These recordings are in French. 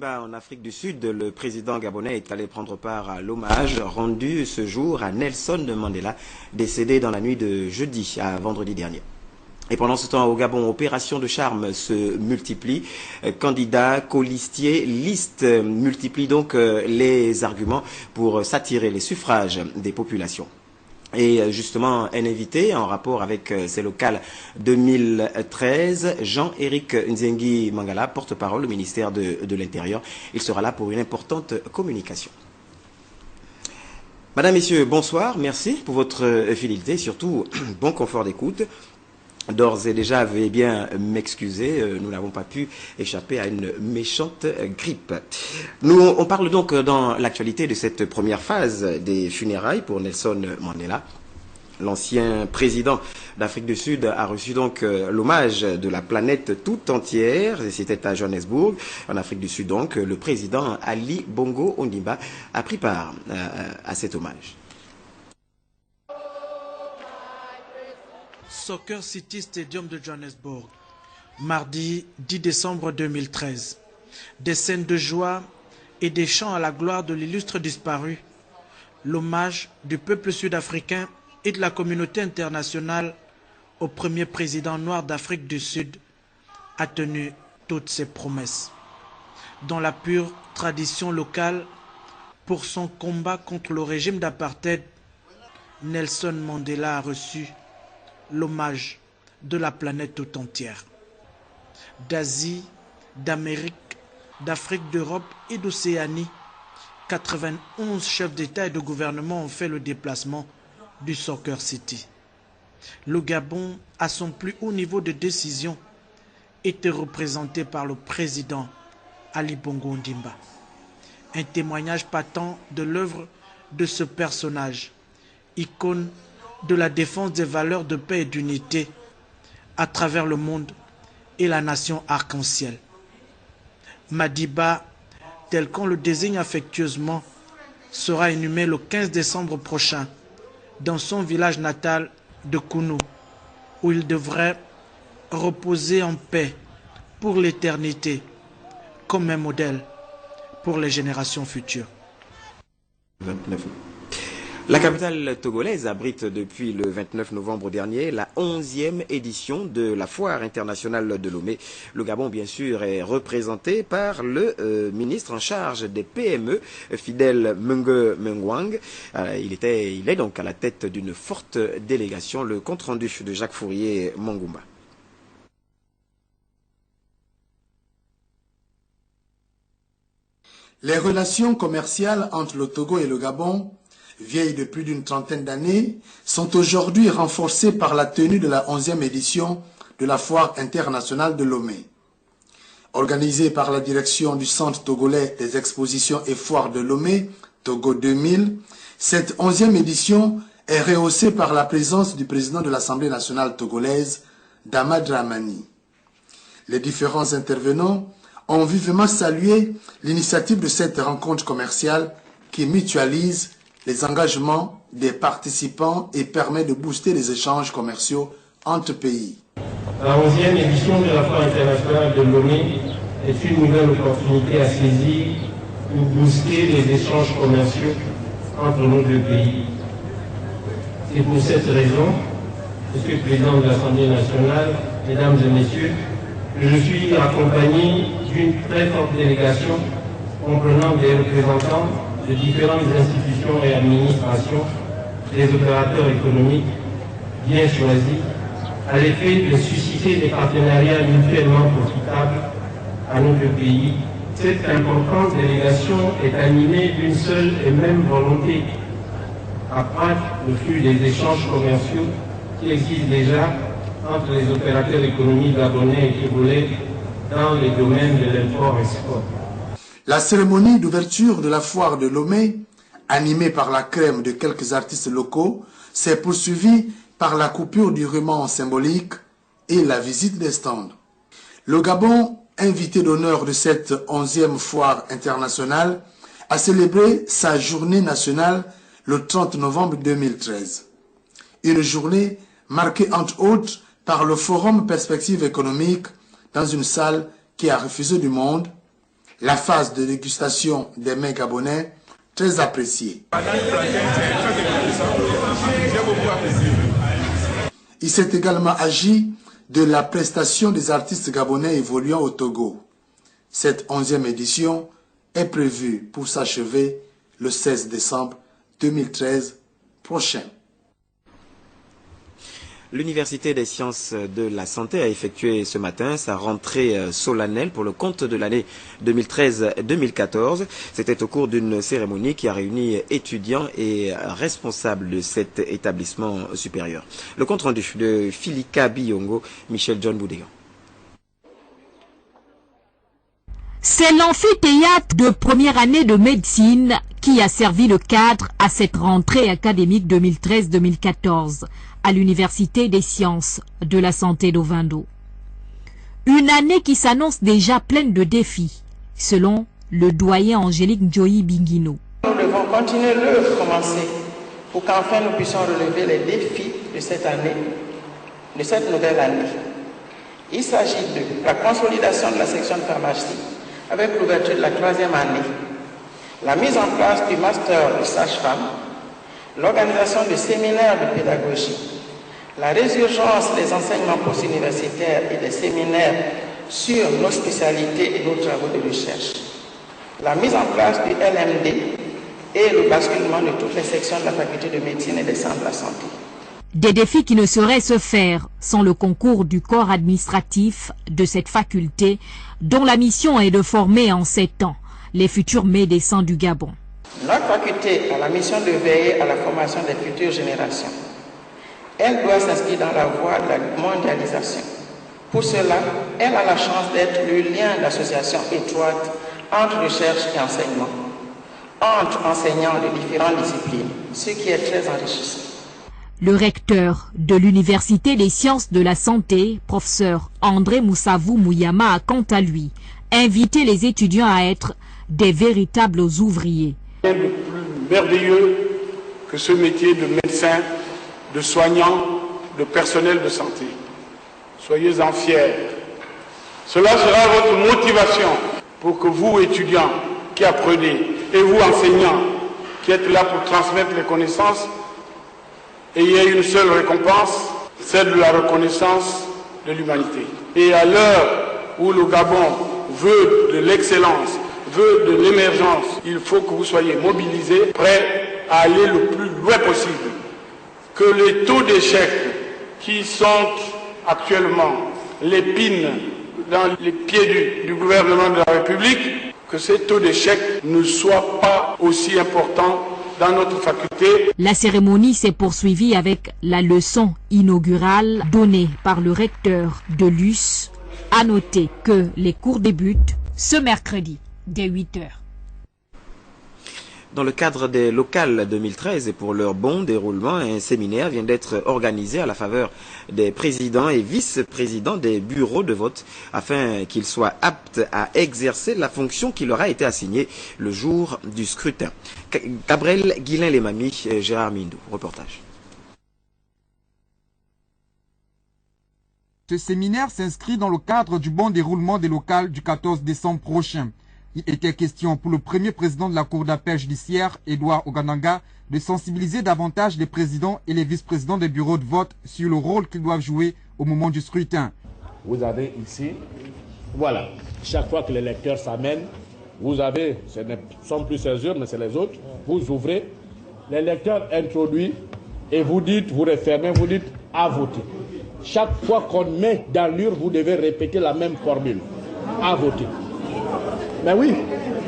Ondimba, en Afrique du Sud, le président gabonais est allé prendre part à l'hommage rendu ce jour à Nelson Mandela, décédé dans la nuit de jeudi à vendredi dernier. Et pendant ce temps, au Gabon, opération de charme se multiplie. Candidats, colistiers, listes multiplient donc les arguments pour s'attirer les suffrages des populations. Et justement, un invité en rapport avec ces locales 2013, Jean-Éric Nzengi Mangala, porte-parole au ministère de l'Intérieur. Il sera là pour une importante communication. Madame, Messieurs, bonsoir. Merci pour votre fidélité, surtout bon confort d'écoute. D'ores et déjà, veuillez bien m'excuser, nous n'avons pas pu échapper à une méchante grippe. On parle donc dans l'actualité de cette première phase des funérailles pour Nelson Mandela. L'ancien président d'Afrique du Sud a reçu donc l'hommage de la planète tout entière, et c'était à Johannesburg, en Afrique du Sud donc. Le président Ali Bongo Ondimba a pris part à cet hommage. Soccer City Stadium de Johannesburg, mardi 10 décembre 2013. Des scènes de joie et des chants à la gloire de l'illustre disparu. L'hommage du peuple sud-africain et de la communauté internationale au premier président noir d'Afrique du Sud a tenu toutes ses promesses. Dans la pure tradition locale, pour son combat contre le régime d'apartheid, Nelson Mandela a reçu l'hommage de la planète tout entière. D'Asie, d'Amérique, d'Afrique, d'Europe et d'Océanie, 91 chefs d'État et de gouvernement ont fait le déplacement du Soccer City. Le Gabon, à son plus haut niveau de décision, était représenté par le président Ali Bongo Ondimba. Un témoignage patent de l'œuvre de ce personnage, icône de la défense des valeurs de paix et d'unité à travers le monde et la nation arc-en-ciel. Madiba, tel qu'on le désigne affectueusement, sera inhumé le 15 décembre prochain dans son village natal de Kounou, où il devrait reposer en paix pour l'éternité, comme un modèle pour les générations futures. 29. La capitale togolaise abrite depuis le 29 novembre dernier la 11e édition de la Foire internationale de Lomé. Le Gabon, bien sûr, est représenté par le ministre en charge des PME, Fidèle Mungue Mengwang. Il est donc à la tête d'une forte délégation. Le compte-rendu de Jacques Fourier Mangumba. Les relations commerciales entre le Togo et le Gabon, vieilles de plus d'une trentaine d'années, sont aujourd'hui renforcées par la tenue de la 11e édition de la Foire internationale de Lomé. Organisée par la direction du Centre togolais des expositions et foires de Lomé, Togo 2000, cette 11e édition est rehaussée par la présence du président de l'Assemblée nationale togolaise, Dama Dramani. Les différents intervenants ont vivement salué l'initiative de cette rencontre commerciale qui mutualise les engagements des participants et permet de booster les échanges commerciaux entre pays. La 11e édition de la Foire internationale de Lomé est une nouvelle opportunité à saisir pour booster les échanges commerciaux entre nos deux pays. C'est pour cette raison, Monsieur le Président de l'Assemblée nationale, Mesdames et Messieurs, que je suis accompagné d'une très forte délégation comprenant des représentants de différentes institutions et administrations, des opérateurs économiques bien choisis, à l'effet de susciter des partenariats mutuellement profitables à nos deux pays. Cette importante délégation est animée d'une seule et même volonté, accroître le flux des échanges commerciaux qui existent déjà entre les opérateurs économiques gabonais et togolais dans les domaines de l'import-export. La cérémonie d'ouverture de la foire de Lomé, animée par la crème de quelques artistes locaux, s'est poursuivie par la coupure du ruban symbolique et la visite des stands. Le Gabon, invité d'honneur de cette 11e foire internationale, a célébré sa journée nationale le 30 novembre 2013. Une journée marquée entre autres par le Forum Perspective économique dans une salle qui a refusé du monde, La phase de dégustation des mets gabonais, très appréciée. Il s'est également agi de la prestation des artistes gabonais évoluant au Togo. Cette 11e édition est prévue pour s'achever le 16 décembre 2013 prochain. L'Université des sciences de la santé a effectué ce matin sa rentrée solennelle pour le compte de l'année 2013-2014. C'était au cours d'une cérémonie qui a réuni étudiants et responsables de cet établissement supérieur. Le compte rendu de Filika Biyongo, Michel John Boudéon. C'est l'amphithéâtre de première année de médecine qui a servi de cadre à cette rentrée académique 2013-2014 à l'Université des sciences de la santé d'Ovando. Une année qui s'annonce déjà pleine de défis, selon le doyen Angélique Njoyi Bingino. Nous devons continuer l'œuvre commencée pour qu'enfin nous puissions relever les défis de cette année, de cette nouvelle année. Il s'agit de la consolidation de la section de pharmacie avec l'ouverture de la 3e année, la mise en place du master de sage-femme, l'organisation de séminaires de pédagogie, la résurgence des enseignements post-universitaires et des séminaires sur nos spécialités et nos travaux de recherche, la mise en place du LMD et le basculement de toutes les sections de la faculté de médecine et des centres de la santé. Des défis qui ne sauraient se faire sans le concours du corps administratif de cette faculté, dont la mission est de former en 7 ans les futurs médecins du Gabon. Notre faculté a la mission de veiller à la formation des futures générations. Elle doit s'inscrire dans la voie de la mondialisation. Pour cela, elle a la chance d'être le lien d'association étroite entre recherche et enseignement, entre enseignants de différentes disciplines, ce qui est très enrichissant. Le recteur de l'Université des sciences de la santé, professeur André Moussavou Mouyama, a quant à lui invité les étudiants à être des véritables ouvriers. Rien de plus merveilleux que ce métier de médecin, de soignant, de personnel de santé. Soyez-en fiers. Cela sera votre motivation pour que vous, étudiants qui apprenez, et vous, enseignants, qui êtes là pour transmettre les connaissances, ayez une seule récompense, celle de la reconnaissance de l'humanité. Et à l'heure où le Gabon veut de l'excellence, veut de l'émergence, il faut que vous soyez mobilisés, prêts à aller le plus loin possible. Que les taux d'échec qui sont actuellement l'épine dans les pieds du gouvernement de la République, que ces taux d'échec ne soient pas aussi importants dans notre faculté. La cérémonie s'est poursuivie avec la leçon inaugurale donnée par le recteur de l'US. À noter que les cours débutent ce mercredi dès 8h. Dans le cadre des locales 2013 et pour leur bon déroulement, un séminaire vient d'être organisé à la faveur des présidents et vice-présidents des bureaux de vote afin qu'ils soient aptes à exercer la fonction qui leur a été assignée le jour du scrutin. Gabriel Guillain-Lemami, Gérard Mindou, reportage. Ce séminaire s'inscrit dans le cadre du bon déroulement des locales du 14 décembre prochain. Il était question pour le premier président de la Cour d'appel judiciaire, Edouard Ogananga, de sensibiliser davantage les présidents et les vice-présidents des bureaux de vote sur le rôle qu'ils doivent jouer au moment du scrutin. Vous avez ici, voilà, chaque fois que l'électeur s'amène, vous avez, ce ne sont plus ces urnes, mais c'est les autres, vous ouvrez, l'électeur introduit et vous dites, vous refermez, vous dites à voter. Chaque fois qu'on met dans l'urne, vous devez répéter la même formule, à voter. Mais oui,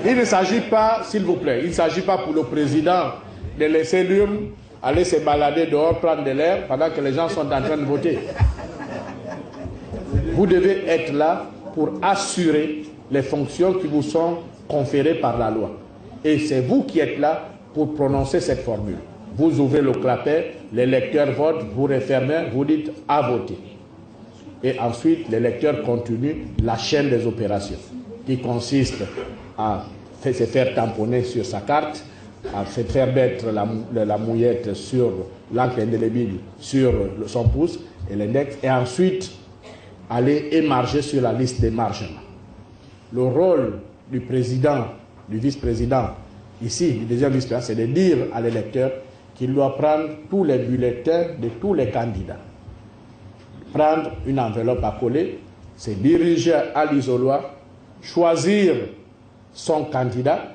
il ne s'agit pas, s'il vous plaît, il ne s'agit pas pour le président de laisser l'urne, aller se balader dehors, prendre de l'air, pendant que les gens sont en train de voter. Vous devez être là pour assurer les fonctions qui vous sont conférées par la loi. Et c'est vous qui êtes là pour prononcer cette formule. Vous ouvrez le clapet, l'électeur vote, vous refermez, vous dites à voter. Et ensuite, l'électeur continue la chaîne des opérations, qui consiste à se faire tamponner sur sa carte, à se faire mettre la mouillette sur l'encre indélébile sur son pouce et l'index, et ensuite aller émarger sur la liste d'émargement. Le rôle du président, du vice-président, ici, du deuxième vice-président, c'est de dire à l'électeur qu'il doit prendre tous les bulletins de tous les candidats. Prendre une enveloppe à coller, se diriger à l'isoloir, choisir son candidat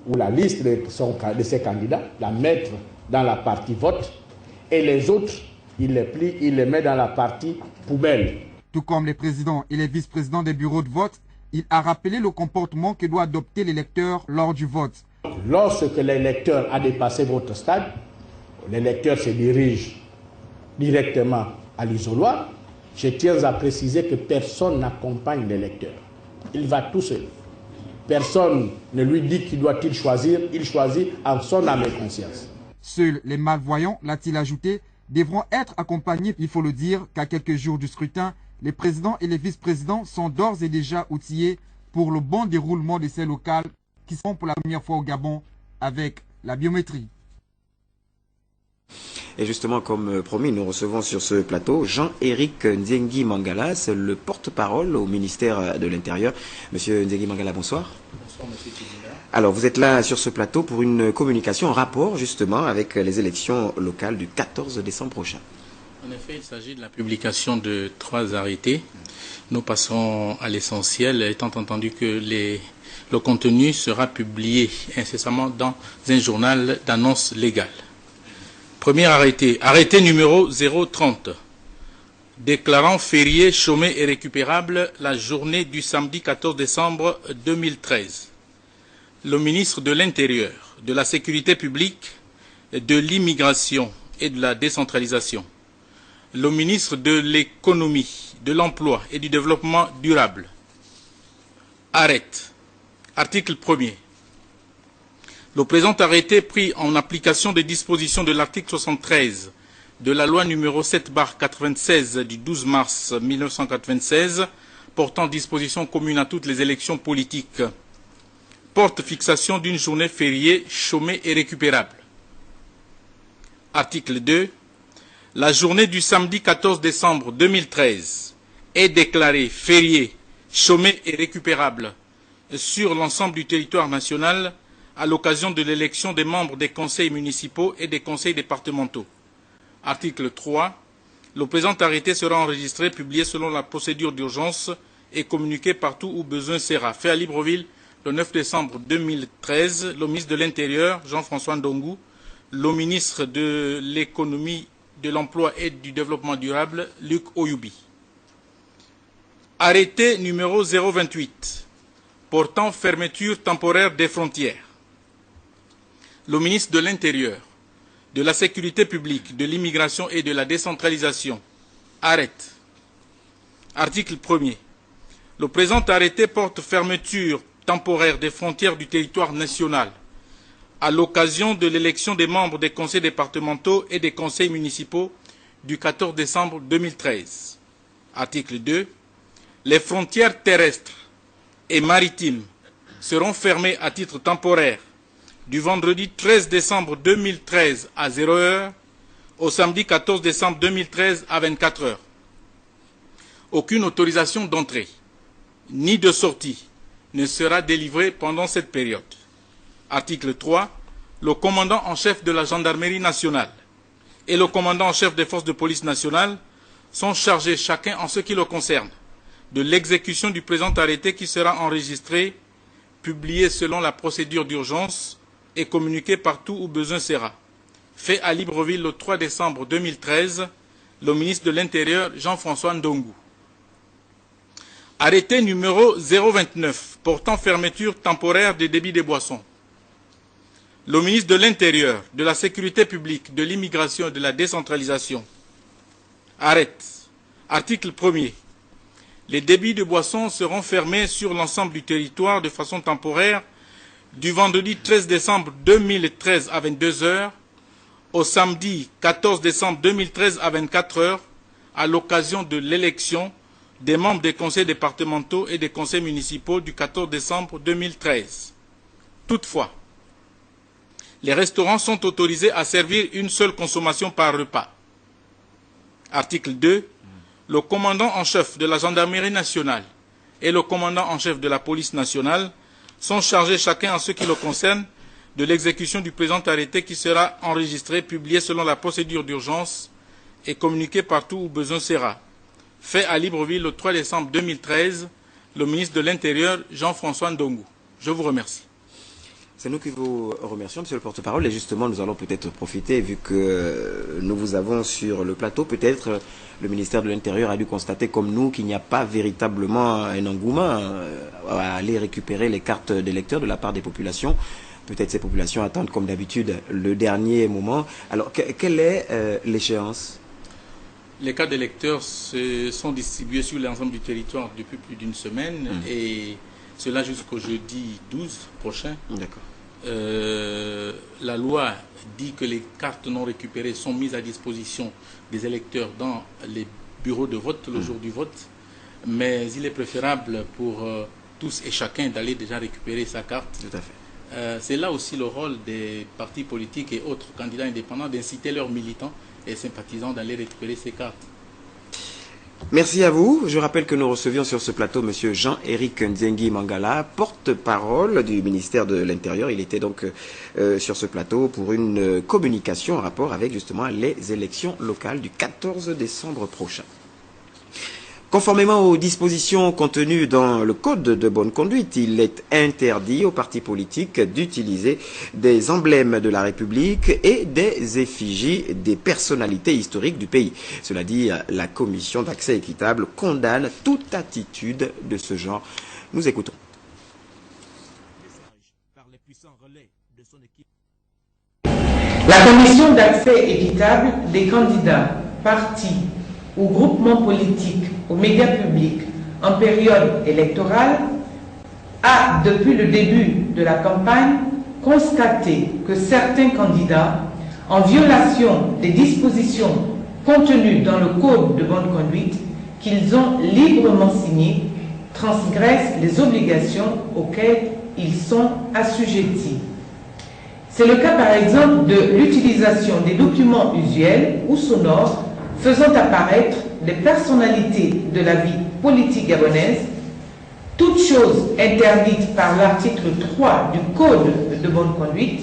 ou la liste de ses candidats, la mettre dans la partie vote, et les autres, il les plie, il les met dans la partie poubelle. Tout comme les présidents et les vice-présidents des bureaux de vote, il a rappelé le comportement que doit adopter l'électeur lors du vote. Lorsque l'électeur a dépassé votre stade, l'électeur se dirige directement à l'isoloir. Je tiens à préciser que personne n'accompagne l'électeur. Il va tout seul. Personne ne lui dit qu'il doit-il choisir, il choisit en son âme et conscience. Seuls les malvoyants, l'a-t-il ajouté, devront être accompagnés. Il faut le dire qu'à quelques jours du scrutin, les présidents et les vice-présidents sont d'ores et déjà outillés pour le bon déroulement de ces locales qui seront pour la première fois au Gabon avec la biométrie. Et justement, comme promis, nous recevons sur ce plateau Jean-Éric Nzengi Mangala, c'est le porte-parole au ministère de l'Intérieur. Monsieur Nzengi Mangala, bonsoir. Bonsoir, monsieur Tidina. Alors, vous êtes là sur ce plateau pour une communication en rapport justement avec les élections locales du 14 décembre prochain. En effet, il s'agit de la publication de 3 arrêtés. Nous passerons à l'essentiel, étant entendu que le contenu sera publié incessamment dans un journal d'annonce légale. Premier arrêté, arrêté numéro 030, déclarant férié, chômé et récupérable la journée du samedi 14 décembre 2013. Le ministre de l'Intérieur, de la Sécurité publique, de l'Immigration et de la Décentralisation, le ministre de l'Économie, de l'Emploi et du Développement durable, arrête. Article 1er. Le présent arrêté pris en application des dispositions de l'article 73 de la loi numéro 7/96 du 12 mars 1996 portant dispositions communes à toutes les élections politiques porte fixation d'une journée fériée, chômée et récupérable. Article 2. La journée du samedi 14 décembre 2013 est déclarée fériée, chômée et récupérable sur l'ensemble du territoire national à l'occasion de l'élection des membres des conseils municipaux et des conseils départementaux. Article 3. Le présent arrêté sera enregistré, publié selon la procédure d'urgence et communiqué partout où besoin sera. Fait à Libreville le 9 décembre 2013, le ministre de l'Intérieur, Jean-François Ndongo, le ministre de l'Économie, de l'Emploi et du Développement durable, Luc Oyoubi. Arrêté numéro 028, portant fermeture temporaire des frontières. Le ministre de l'Intérieur, de la Sécurité publique, de l'Immigration et de la Décentralisation arrête. Article 1er. Le présent arrêté porte fermeture temporaire des frontières du territoire national à l'occasion de l'élection des membres des conseils départementaux et des conseils municipaux du 14 décembre 2013. Article 2. Les frontières terrestres et maritimes seront fermées à titre temporaire du vendredi 13 décembre 2013 à 0h au samedi 14 décembre 2013 à 24h. Aucune autorisation d'entrée ni de sortie ne sera délivrée pendant cette période. Article 3. Le commandant en chef de la gendarmerie nationale et le commandant en chef des forces de police nationales sont chargés chacun en ce qui le concerne de l'exécution du présent arrêté qui sera enregistré, publié selon la procédure d'urgence et communiqué partout où besoin sera. Fait à Libreville le 3 décembre 2013, le ministre de l'Intérieur Jean-François Ndongo. Arrêté numéro 029 portant fermeture temporaire des débits des boissons. Le ministre de l'Intérieur, de la Sécurité publique, de l'Immigration et de la Décentralisation arrête. Article 1er. Les débits de boissons seront fermés sur l'ensemble du territoire de façon temporaire du vendredi 13 décembre 2013 à 22h au samedi 14 décembre 2013 à 24h à l'occasion de l'élection des membres des conseils départementaux et des conseils municipaux du 14 décembre 2013. Toutefois, les restaurants sont autorisés à servir une seule consommation par repas. Article 2. Le commandant en chef de la gendarmerie nationale et le commandant en chef de la police nationale sont chargés chacun en ce qui le concerne de l'exécution du présent arrêté qui sera enregistré, publié selon la procédure d'urgence et communiqué partout où besoin sera. Fait à Libreville le 3 décembre 2013, le ministre de l'Intérieur, Jean-François Ndongo. Je vous remercie. C'est nous qui vous remercions, monsieur le porte-parole. Et justement, nous allons peut-être profiter, vu que nous vous avons sur le plateau, peut-être le ministère de l'Intérieur a dû constater, comme nous, qu'il n'y a pas véritablement un engouement à aller récupérer les cartes d'électeurs de la part des populations. Peut-être ces populations attendent, comme d'habitude, le dernier moment. Alors, quelle est l'échéance? Les cartes d'électeurs sont distribuées sur l'ensemble du territoire depuis plus d'une semaine et cela jusqu'au jeudi 12 prochain. D'accord. La loi dit que les cartes non récupérées sont mises à disposition des électeurs dans les bureaux de vote le jour du vote, mais il est préférable pour tous et chacun d'aller déjà récupérer sa carte. Tout à fait. C'est là aussi le rôle des partis politiques et autres candidats indépendants d'inciter leurs militants et sympathisants d'aller récupérer ces cartes. Merci à vous. Je rappelle que nous recevions sur ce plateau M. Jean-Éric Nzengi Mangala, porte-parole du ministère de l'Intérieur. Il était donc sur ce plateau pour une communication en rapport avec justement les élections locales du 14 décembre prochain. Conformément aux dispositions contenues dans le Code de bonne conduite, il est interdit aux partis politiques d'utiliser des emblèmes de la République et des effigies des personnalités historiques du pays. Cela dit, la Commission d'accès équitable condamne toute attitude de ce genre. Nous écoutons. La Commission d'accès équitable des candidats, partis ou groupements politiques aux médias publics en période électorale a, depuis le début de la campagne, constaté que certains candidats, en violation des dispositions contenues dans le Code de bonne conduite qu'ils ont librement signé, transgressent les obligations auxquelles ils sont assujettis. C'est le cas par exemple de l'utilisation des documents usuels ou sonores faisant apparaître des personnalités de la vie politique gabonaise, toutes choses interdites par l'article 3 du Code de bonne conduite.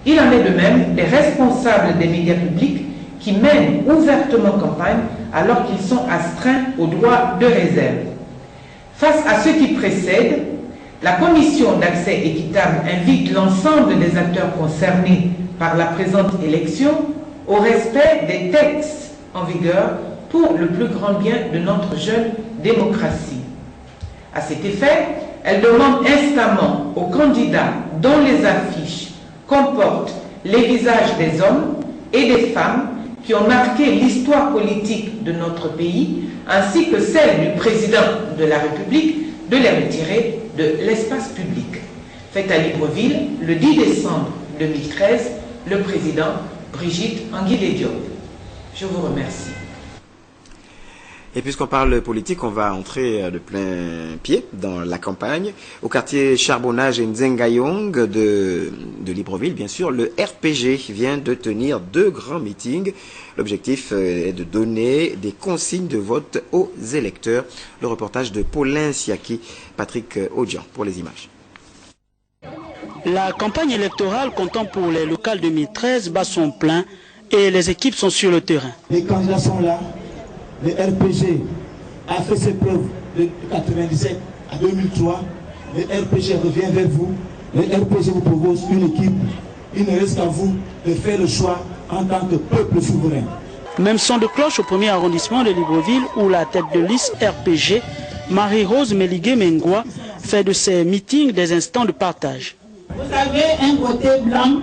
Il en est de même des responsables des médias publics qui mènent ouvertement campagne alors qu'ils sont astreints au droit de réserve. Face à ce qui précède, la Commission d'accès équitable invite l'ensemble des acteurs concernés par la présente élection au respect des textes en vigueur pour le plus grand bien de notre jeune démocratie. À cet effet, elle demande instamment aux candidats dont les affiches comportent les visages des hommes et des femmes qui ont marqué l'histoire politique de notre pays, ainsi que celle du président de la République, de les retirer de l'espace public. Fait à Libreville, le 10 décembre 2013, le président Brigitte Anguille Diop. Je vous remercie. Et puisqu'on parle politique, on va entrer de plein pied dans la campagne. Au quartier Charbonnage et Nzengayong de Libreville, bien sûr, le RPG vient de tenir 2 grands meetings. L'objectif est de donner des consignes de vote aux électeurs. Le reportage de Paulin Siaki, Patrick Odjian pour les images. La campagne électorale comptant pour les locales 2013 bat son plein et les équipes sont sur le terrain. Les candidats sont là. Le RPG a fait ses preuves de 1997 à 2003. Le RPG revient vers vous. Le RPG vous propose une équipe. Il ne reste qu'à vous de faire le choix en tant que peuple souverain. Même son de cloche au premier arrondissement de Libreville où la tête de liste RPG, Marie-Rose Meligué-Mengwa, fait de ses meetings des instants de partage. Vous avez un côté blanc,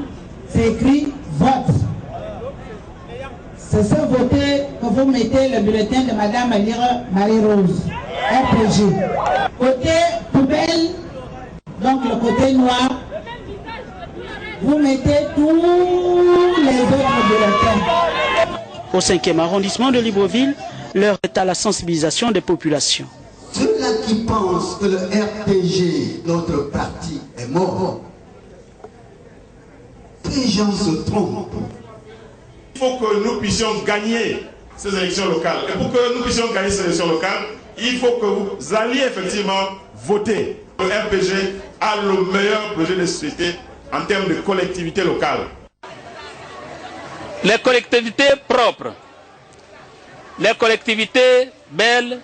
c'est écrit vote. C'est ce voter que vous mettez le bulletin de Madame Marie-Rose, RPG. Côté poubelle, donc le côté noir, vous mettez tous les autres bulletins. Au 5e arrondissement de Libreville, l'heure est à la sensibilisation des populations. Ceux-là qui pensent que le RPG, notre parti, est mort, les gens se trompent. Il faut que nous puissions gagner ces élections locales. Et pour que nous puissions gagner ces élections locales, il faut que vous alliez effectivement voter. Le RPG, a le meilleur projet de société en termes de collectivité locale. Les collectivités propres, les collectivités belles,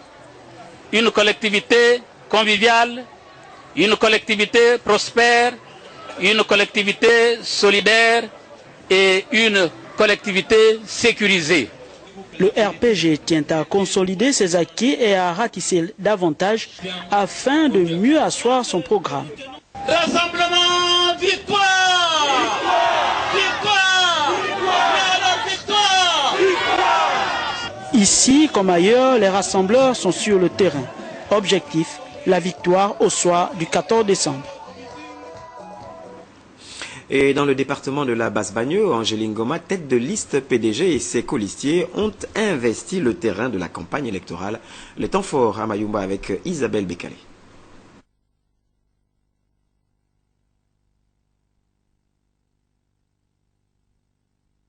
une collectivité conviviale, une collectivité prospère, une collectivité solidaire et une collectivité sécurisée. Le RPG tient à consolider ses acquis et à ratisser davantage afin de mieux asseoir son programme. Rassemblement, victoire! Victoire! Victoire! Victoire! Ici, comme ailleurs, les rassembleurs sont sur le terrain. Objectif, la victoire au soir du 14 décembre. Et dans le département de la Basse-Bagno, Angéline Goma, tête de liste PDG et ses colistiers ont investi le terrain de la campagne électorale. Le temps fort à Mayumba avec Isabelle Bekale.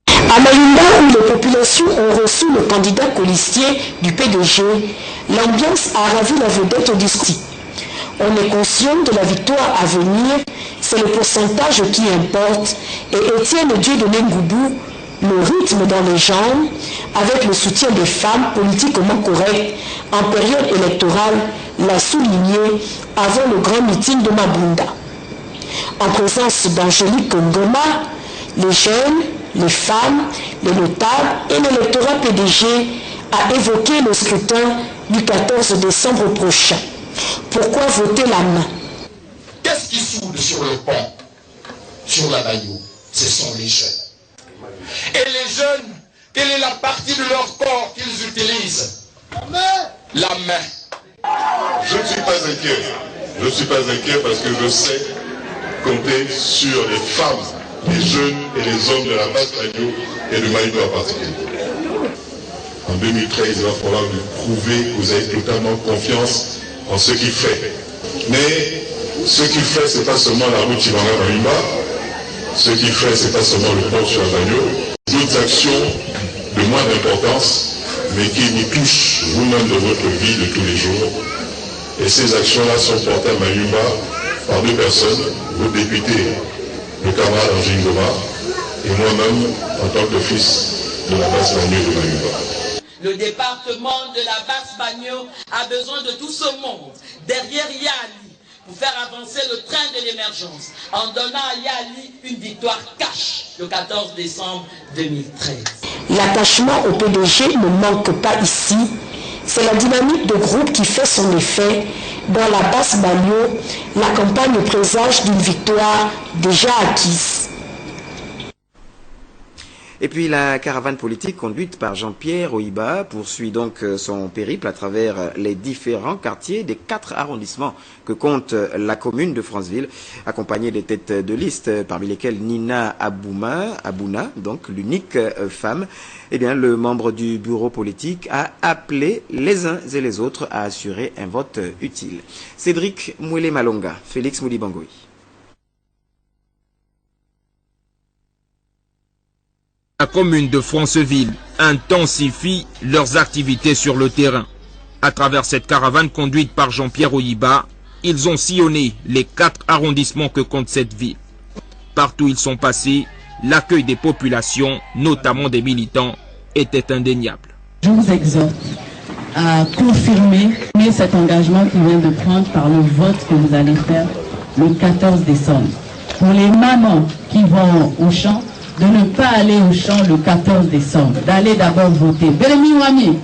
À Mayumba, où les populations ont reçu le candidat colistier du PDG, l'ambiance a ravi la vedette au discours. On est conscient de la victoire à venir, c'est le pourcentage qui importe, et Étienne Dieudonné Ngoubou, le rythme dans les jambes, avec le soutien des femmes politiquement correctes en période électorale, l'a souligné avant le grand meeting de Mabunda. En présence d'Angélique Ngoma, les jeunes, les femmes, les notables et l'électorat PDG a évoqué le scrutin du 14 décembre prochain. Pourquoi voter la main? Qu'est-ce qui soude sur le pont, sur la Bayou? Ce sont les jeunes. Et les jeunes, quelle est la partie de leur corps qu'ils utilisent? La main. Je ne suis pas inquiet. Je ne suis pas inquiet parce que je sais compter sur les femmes, les jeunes et les hommes de la Basse-Bagno et de Mayumba en particulier. En 2013, il va falloir nous prouver que vous avez totalement confiance en ce qu'il fait. Mais ce qu'il fait, ce n'est pas seulement la route Chibanga-Mayumba. Ce qu'il fait, ce n'est pas seulement le pont sur la Bagno. D'autres actions de moins d'importance, mais qui nous touchent vous-même de votre vie de tous les jours. Et ces actions-là sont portées à Mayumba par deux personnes, vos députés, le camarade Angéline Goma, et moi-même en tant que fils de la Basse-Bagno de Mayumba. Le département de la Basse-Bagno a besoin de tout ce monde derrière Yali pour faire avancer le train de l'émergence en donnant à Yali une victoire cash le 14 décembre 2013. L'attachement au PDG ne manque pas ici. C'est la dynamique de groupe qui fait son effet. Dans la Basse-Bagno, la campagne présage d'une victoire déjà acquise. Et puis la caravane politique conduite par Jean-Pierre Oyiba poursuit donc son périple à travers les différents quartiers des 4 arrondissements que compte la commune de Franceville, accompagnée des têtes de liste, parmi lesquelles Nina Abouna, donc l'unique femme. Eh bien, le membre du bureau politique a appelé les uns et les autres à assurer un vote utile. Cédric Mouélé-Malonga, Félix Moulibangoui. La commune de Franceville intensifie leurs activités sur le terrain. À travers cette caravane conduite par Jean-Pierre Oyiba, ils ont sillonné les 4 arrondissements que compte cette ville. Partout où ils sont passés, l'accueil des populations, notamment des militants, était indéniable. Je vous exhorte à confirmer cet engagement qui vient de prendre par le vote que vous allez faire le 14 décembre. Pour les mamans qui vont au champ, de ne pas aller au champ le 14 décembre, d'aller d'abord voter. Bérémy Wami. Donc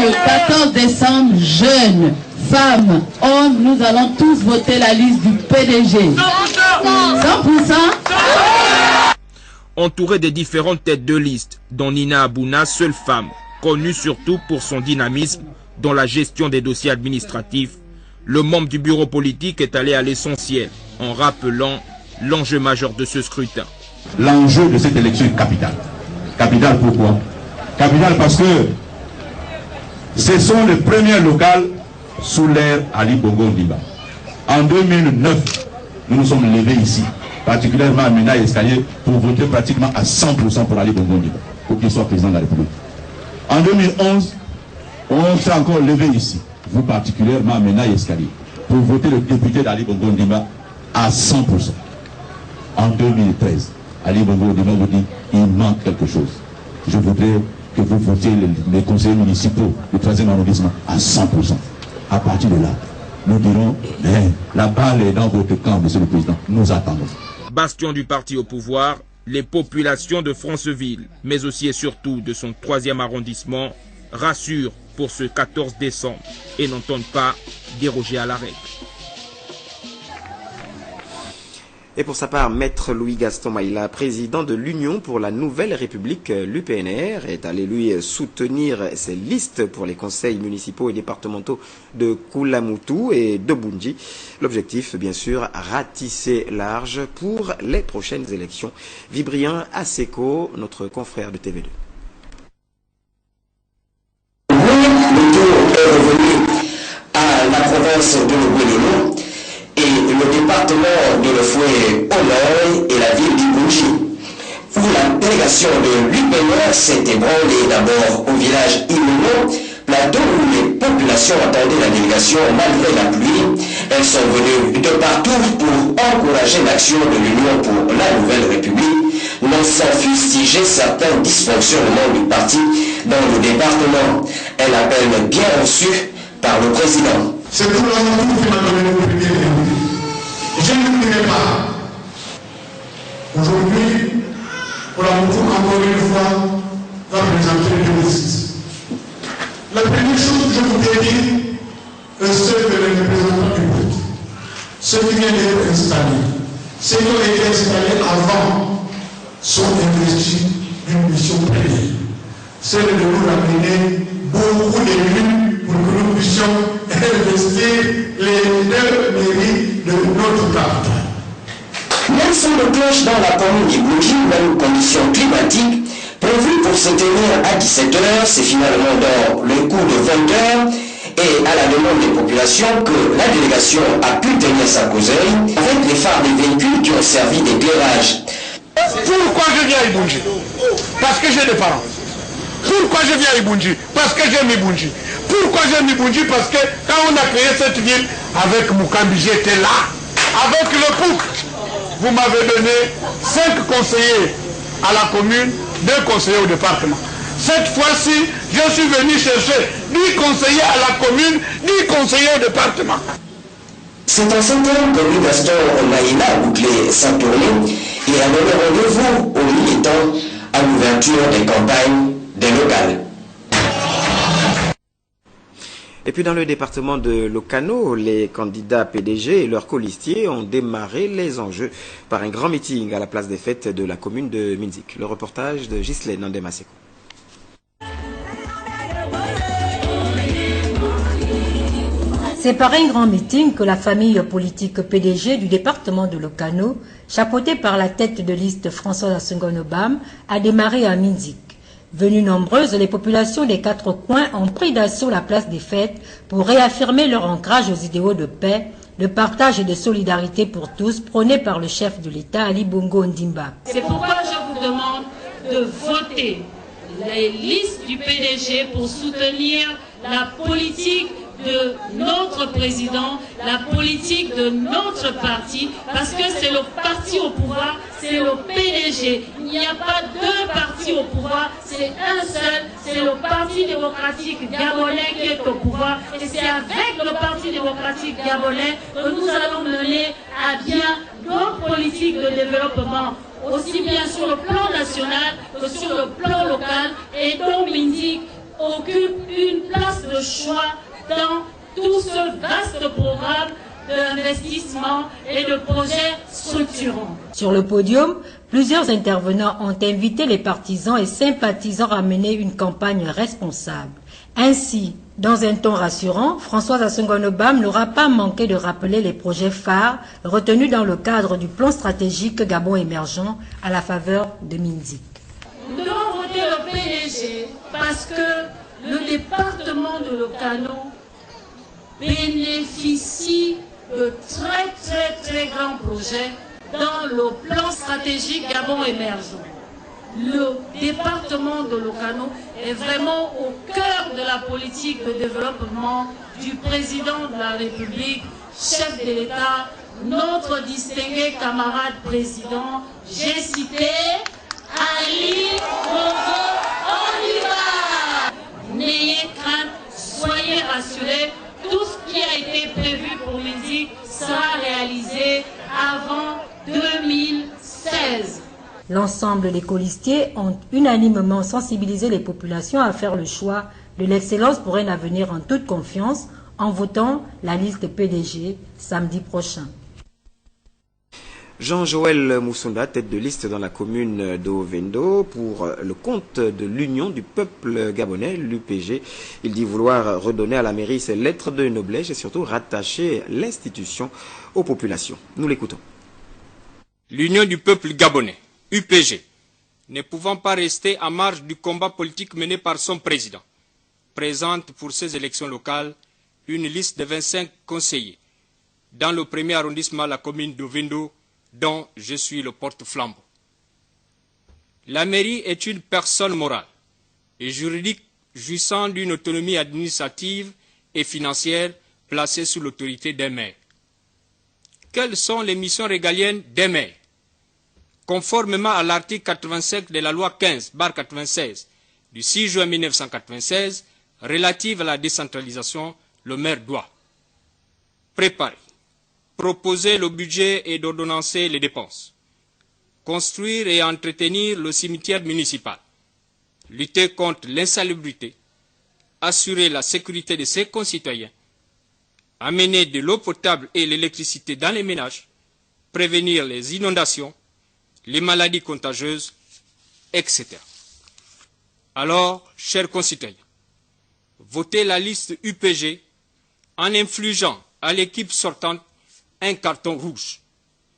le 14 décembre, jeunes, femmes, hommes, nous allons tous voter la liste du PDG. 100%. Entouré des différentes têtes de liste, dont Nina Abouna, seule femme, connue surtout pour son dynamisme dans la gestion des dossiers administratifs, le membre du bureau politique est allé à l'essentiel en rappelant l'enjeu majeur de ce scrutin. L'enjeu de cette élection est capital. Capital pourquoi? Capital parce que ce sont les premiers locales sous l'ère Ali Bongo Ondimba. En 2009, nous nous sommes levés ici, particulièrement à Mena et Escalier, pour voter pratiquement à 100% pour Ali Bongo Ondimba, pour qu'il soit président de la République. En 2011, on s'est encore levé ici, vous particulièrement à Mena et Escalier, pour voter le député d'Ali Bongo Ondimba à 100%. En 2013, Ali Bongo Ondimba vous dit il manque quelque chose. Je voudrais que vous votiez les conseillers municipaux du 3e arrondissement à 100%. À partir de là, nous dirons, mais la balle est dans votre camp, monsieur le président, nous attendons. Bastion du parti au pouvoir, les populations de Franceville, mais aussi et surtout de son 3e arrondissement, rassurent pour ce 14 décembre et n'entendent pas déroger à la règle. Et pour sa part, Maître Louis-Gaston Maïla, président de l'Union pour la Nouvelle République, l'UPNR, est allé lui soutenir ses listes pour les conseils municipaux et départementaux de Koulamoutou et de Bundji. L'objectif, bien sûr, ratisser large pour les prochaines élections. Vibrian Aseko, notre confrère de TV2. Le tour est revenu à la province de Guéléno et le département de Lefoué au nord et la ville d'Ibouji, où la délégation de l'UPNR s'est ébranlée d'abord au village Imuno, plateau où les populations attendaient la délégation malgré la pluie. Elles sont venues de partout pour encourager l'action de l'Union pour la Nouvelle République, sans fustiger certains dysfonctionnements du parti dans le département. Un appel bien reçu par le président. C'est tout l'amour qui m'a donné le premier. Je ne dirai pas. Aujourd'hui, pour la Moutou, encore une fois, va présenter le 2006. La première chose que je voudrais dire, c'est que les représentants du peuple, ceux qui viennent d'être installés, ceux qui ont été installés avant, sont investis d'une mission première. C'est de nous ramener beaucoup d'élus pour que nous puissions investir les 2 mairies de notre capitale. Même son de cloche dans la commune d'Ibouji, même conditions climatiques, prévues pour se tenir à 17h, c'est finalement dans le coup de 20h, et à la demande des populations que la délégation a pu tenir sa causerie avec les phares des véhicules qui ont servi d'éclairage. Pourquoi je viens à Ibunji? Parce que j'ai des parents. Pourquoi je viens à Ibunji? Parce que j'aime Ibunji. Pourquoi j'aime Ibunji? Parce que quand on a créé cette ville avec Mukambi, j'étais là. Avec le POUC, vous m'avez donné 5 conseillers à la commune, 2 conseillers au département. Cette fois-ci, je suis venu chercher 10 conseillers à la commune, 10 conseillers au département. C'est en ce temps que Louis-Gaston Maïla a bouclé sa tournée et a donné rendez-vous aux militants à l'ouverture des campagnes des locales. Et puis dans le département de Lokano, les candidats PDG et leurs colistiers ont démarré les enjeux par un grand meeting à la place des fêtes de la commune de Minzik. Le reportage de Ghislaine Nandemasseko. C'est par un grand meeting que la famille politique PDG du département de Lokano, chapeautée par la tête de liste François Assengonobam, a démarré à Minzik. Venues nombreuses, les populations des 4 coins ont pris d'assaut la place des fêtes pour réaffirmer leur ancrage aux idéaux de paix, de partage et de solidarité pour tous prônés par le chef de l'État Ali Bongo Ondimba. C'est pourquoi je vous demande de voter les listes du PDG pour soutenir la politique de notre président, la politique de notre parti, parce que c'est le parti au pouvoir, c'est le PDG. Il n'y a pas 2 partis au pouvoir, c'est un seul, c'est le Parti démocratique gabonais qui est au pouvoir. Et c'est avec le Parti démocratique gabonais que nous allons mener à bien nos politiques de développement, aussi bien sur le plan national que sur le plan local, et dont Minzik occupe une place de choix dans tout ce vaste programme d'investissement et de projets structurants. Sur le podium, plusieurs intervenants ont invité les partisans et sympathisants à mener une campagne responsable. Ainsi, dans un ton rassurant, François Assengonobam n'aura pas manqué de rappeler les projets phares retenus dans le cadre du plan stratégique Gabon émergent à la faveur de Minzik. Nous devons voter le PDG parce que le département de Lokano bénéficie de très grands projets dans le plan stratégique Gabon émergent. Le département de Lokano est vraiment au cœur de la politique de développement du président de la République, chef de l'État, notre distingué camarade président, j'ai cité Ali Bongo Ondimba. N'ayez crainte, soyez rassurés, tout ce qui a été prévu pour midi sera réalisé avant 2016. L'ensemble des colistiers ont unanimement sensibilisé les populations à faire le choix de l'excellence pour un avenir en toute confiance en votant la liste PDG samedi prochain. Jean-Joël Moussonda, tête de liste dans la commune d'Ovendo pour le compte de l'Union du peuple gabonais, l'UPG. Il dit vouloir redonner à la mairie ses lettres de noblesse et surtout rattacher l'institution aux populations. Nous l'écoutons. L'Union du peuple gabonais, UPG, ne pouvant pas rester à marge du combat politique mené par son président, présente pour ces élections locales une liste de 25 conseillers dans le premier arrondissement de la commune d'Ovendo, dont je suis le porte-flambeau. La mairie est une personne morale et juridique jouissant d'une autonomie administrative et financière placée sous l'autorité des maires. Quelles sont les missions régaliennes des maires? Conformément à l'article 85 de la loi 15/96 du 6 juin 1996 relative à la décentralisation, le maire doit préparer, proposer le budget et d'ordonnancer les dépenses, construire et entretenir le cimetière municipal, lutter contre l'insalubrité, assurer la sécurité de ses concitoyens, amener de l'eau potable et l'électricité dans les ménages, prévenir les inondations, les maladies contagieuses, etc. Alors, chers concitoyens, votez la liste UPG en infligeant à l'équipe sortante un carton rouge,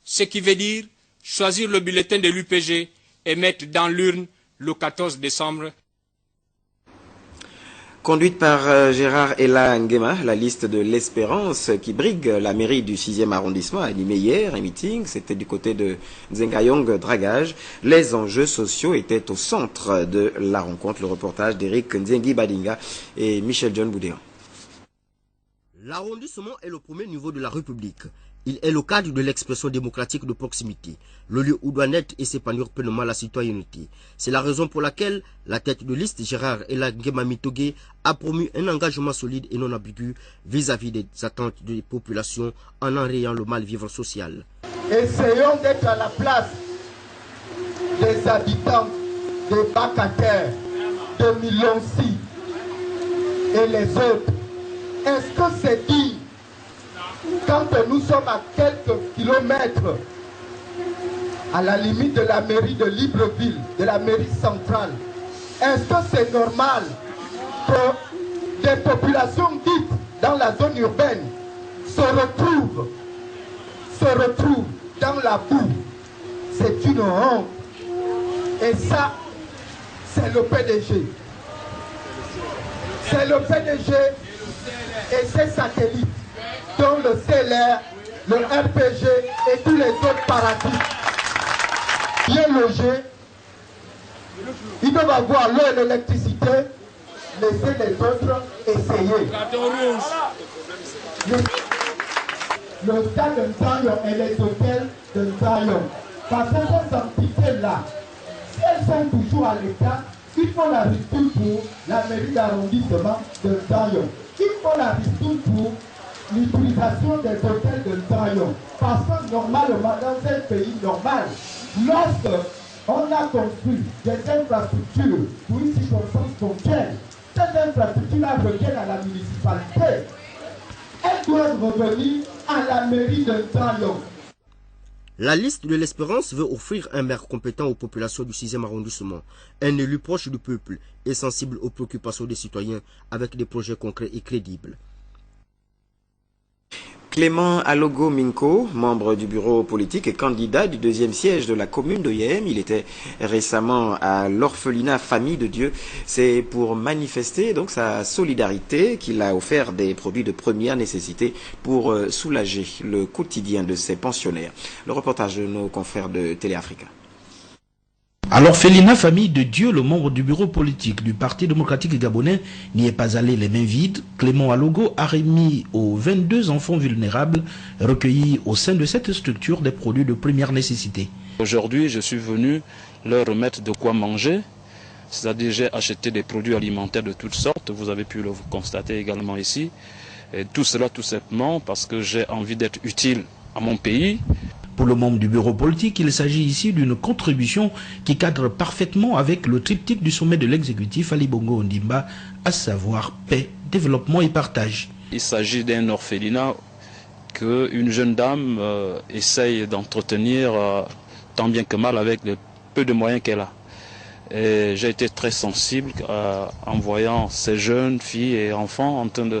ce qui veut dire choisir le bulletin de l'UPG et mettre dans l'urne le 14 décembre. Conduite par Gérard Ella Nguema, la liste de l'Espérance qui brigue la mairie du 6e arrondissement a animé hier un meeting. C'était du côté de Zengayong Dragage. Les enjeux sociaux étaient au centre de la rencontre. Le reportage d'Éric Nzengi Badinga et Michel John Boudéan. L'arrondissement est le premier niveau de la République. Il est le cadre de l'expression démocratique de proximité, le lieu où doit naître et s'épanouir pleinement la citoyenneté. C'est la raison pour laquelle la tête de liste Gérard Ella Nguema Mitogue a promu un engagement solide et non ambigu vis-à-vis des attentes des populations en enrayant le mal-vivre social. Essayons d'être à la place des habitants des Bacataires, de Milonsi et les autres. Est-ce que c'est dit quand nous sommes à quelques kilomètres à la limite de la mairie de Libreville, de la mairie centrale? Est-ce que c'est normal que des populations dites dans la zone urbaine se retrouvent dans la boue? C'est une honte. Et ça, c'est le PDG. C'est le PDG et ses satellites, dont le CLR, le RPG et tous les autres paradis. Bien logés, ils doivent avoir l'eau et l'électricité, laisser les autres essayer. Le stade de Ntayon et les hôtels de Ntayon, parce que ces entités-là, si elles sont toujours à l'État, il faut la ristourne pour la mairie d'arrondissement de Ntayon. Il faut la ristourne pour l'utilisation des hôtels de Ntayon. Parce que normalement, dans un pays normal, lorsque on a construit des infrastructures pour une circonstance ponctuelle, ces infrastructures-là reviennent à la municipalité. Elles doivent revenir à la mairie de Ntayon. La liste de l'Espérance veut offrir un maire compétent aux populations du 6e arrondissement, un élu proche du peuple et sensible aux préoccupations des citoyens avec des projets concrets et crédibles. Clément Alogo Minko, membre du bureau politique et candidat du 2e siège de la commune de Yem. Il était récemment à l'orphelinat Famille de Dieu. C'est pour manifester donc sa solidarité qu'il a offert des produits de première nécessité pour soulager le quotidien de ses pensionnaires. Le reportage de nos confrères de Télé Africa. À l'orphelinat Famille de Dieu, le membre du bureau politique du Parti démocratique gabonais n'y est pas allé les mains vides. Clément Alogo a remis aux 22 enfants vulnérables recueillis au sein de cette structure des produits de première nécessité. Aujourd'hui, je suis venu leur remettre de quoi manger. C'est-à-dire j'ai acheté des produits alimentaires de toutes sortes, vous avez pu le constater également ici. Et tout cela tout simplement parce que j'ai envie d'être utile à mon pays. Pour le membre du bureau politique, il s'agit ici d'une contribution qui cadre parfaitement avec le triptyque du sommet de l'exécutif Ali Bongo Ondimba, à savoir paix, développement et partage. Il s'agit d'un orphelinat qu'une jeune dame essaye d'entretenir tant bien que mal avec le peu de moyens qu'elle a. Et j'ai été très sensible en voyant ces jeunes filles et enfants en train de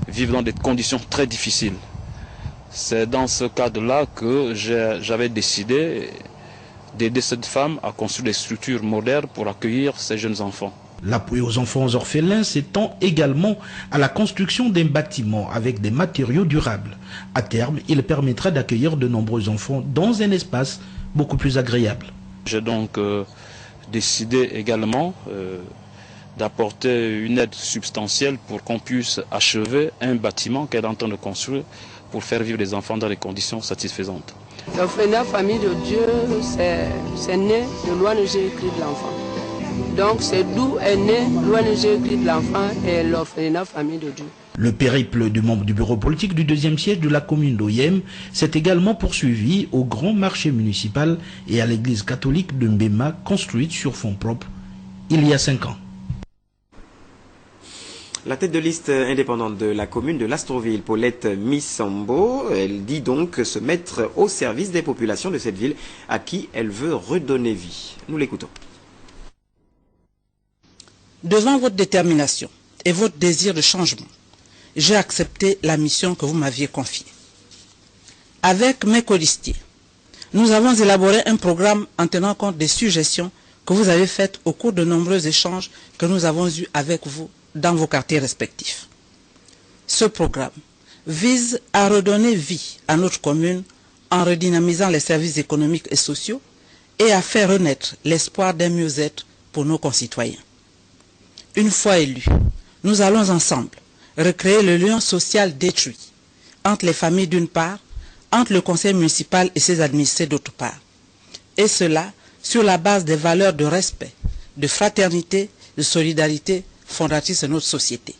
vivre dans des conditions très difficiles. C'est dans ce cadre-là que j'avais décidé d'aider cette femme à construire des structures modernes pour accueillir ces jeunes enfants. L'appui aux enfants orphelins s'étend également à la construction d'un bâtiment avec des matériaux durables. À terme, il permettra d'accueillir de nombreux enfants dans un espace beaucoup plus agréable. J'ai donc décidé également d'apporter une aide substantielle pour qu'on puisse achever un bâtiment qu'elle est en train de construire pour faire vivre les enfants dans des conditions satisfaisantes. L'orphelinat Famille de Dieu, c'est né de l'ONG Cri de l'enfant. Donc c'est d'où est né l'ONG Cri de l'enfant et l'orphelinat Famille de Dieu. Le périple du membre du bureau politique du 2e siège de la commune d'Oyem s'est également poursuivi au grand marché municipal et à l'église catholique de Mbema, construite sur fonds propres il y a 5 ans. La tête de liste indépendante de la commune de Lastroville, Paulette Missambo, elle dit donc se mettre au service des populations de cette ville à qui elle veut redonner vie. Nous l'écoutons. Devant votre détermination et votre désir de changement, j'ai accepté la mission que vous m'aviez confiée. Avec mes colistiers, nous avons élaboré un programme en tenant compte des suggestions que vous avez faites au cours de nombreux échanges que nous avons eus avec vous dans vos quartiers respectifs. Ce programme vise à redonner vie à notre commune en redynamisant les services économiques et sociaux et à faire renaître l'espoir d'un mieux-être pour nos concitoyens. Une fois élus, nous allons ensemble recréer le lien social détruit entre les familles d'une part, entre le conseil municipal et ses administrés d'autre part. Et cela sur la base des valeurs de respect, de fraternité, de solidarité fondatrices de notre société.